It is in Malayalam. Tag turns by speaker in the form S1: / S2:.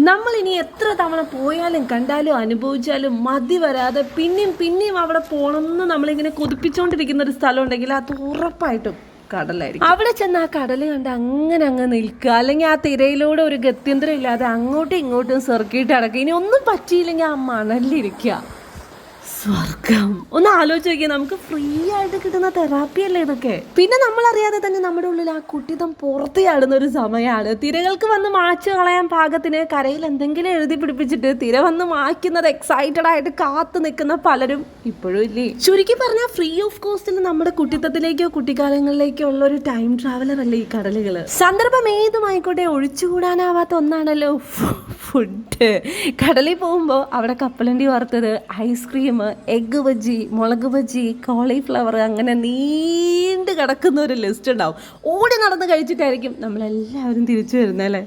S1: നമ്മളിനി എത്ര തവണ പോയാലും കണ്ടാലും അനുഭവിച്ചാലും മതി വരാതെ പിന്നെയും പിന്നെയും അവിടെ പോകണമെന്ന് നമ്മളിങ്ങനെ കൊതിപ്പിച്ചുകൊണ്ടിരിക്കുന്ന ഒരു സ്ഥലം ഉണ്ടെങ്കിൽ അത് ഉറപ്പായിട്ടും കടലായിരിക്കും. അവിടെ ചെന്ന് ആ കടൽ കണ്ട് അങ്ങനെ അങ്ങ് നിൽക്കുക, അല്ലെങ്കിൽ ആ തിരയിലൂടെ ഒരു ഗത്യന്തരം ഇല്ലാതെ അങ്ങോട്ടും ഇങ്ങോട്ടും സർക്കിട്ട് അടക്കുക. ഇനി ഒന്നും പറ്റിയില്ലെങ്കിൽ ആ മണലിരിക്കുക. സ്വർഗം. ഒന്ന് ആലോചിച്ച് നോക്കിയാൽ നമുക്ക് ഫ്രീ ആയിട്ട് കിട്ടുന്ന തെറാപ്പി അല്ലേ ഇതൊക്കെ. പിന്നെ നമ്മളറിയാതെ തന്നെ നമ്മുടെ ഉള്ളിൽ ആ കുട്ടിതം പുറത്ത് ചാടുന്ന ഒരു സമയമാണ്. തിരകൾക്ക് വന്ന് മാച്ച് കളയാൻ പാകത്തിന് കരയിൽ എന്തെങ്കിലും എഴുതി പിടിപ്പിച്ചിട്ട് തിര വന്ന് മായ്ക്കുന്നത് എക്സൈറ്റഡ് ആയിട്ട് കാത്തു നിൽക്കുന്ന പലരും ഇപ്പോഴും ഇല്ലേ. ചുരുക്കി പറഞ്ഞാൽ ഫ്രീ ഓഫ് കോസ്റ്റിൽ നമ്മുടെ കുട്ടിത്തത്തിലേക്കോ കുട്ടിക്കാലങ്ങളിലേക്കോ ഉള്ള ഒരു ടൈം ട്രാവലർ അല്ലേ ഈ കടലുകൾ. സന്ദർഭം ഏതുമായിക്കോട്ടെ ഒഴിച്ചുകൂടാനാവാത്ത ഒന്നാണല്ലോ ഫുഡ്. കടലിൽ പോകുമ്പോൾ അവിടെ കപ്പലണ്ടി വറുത്തത്, ഐസ്ക്രീം, എഗ്ഗ് ബജി, മുളക് ബജി, കോളിഫ്ലവർ, അങ്ങനെ നീണ്ടു കിടക്കുന്ന ഒരു ലിസ്റ്റ് ഉണ്ടാവും. ഓടി നടന്ന് കഴിച്ചിട്ടായിരിക്കും നമ്മളെല്ലാവരും തിരിച്ചു വരുന്നത് അല്ലേ.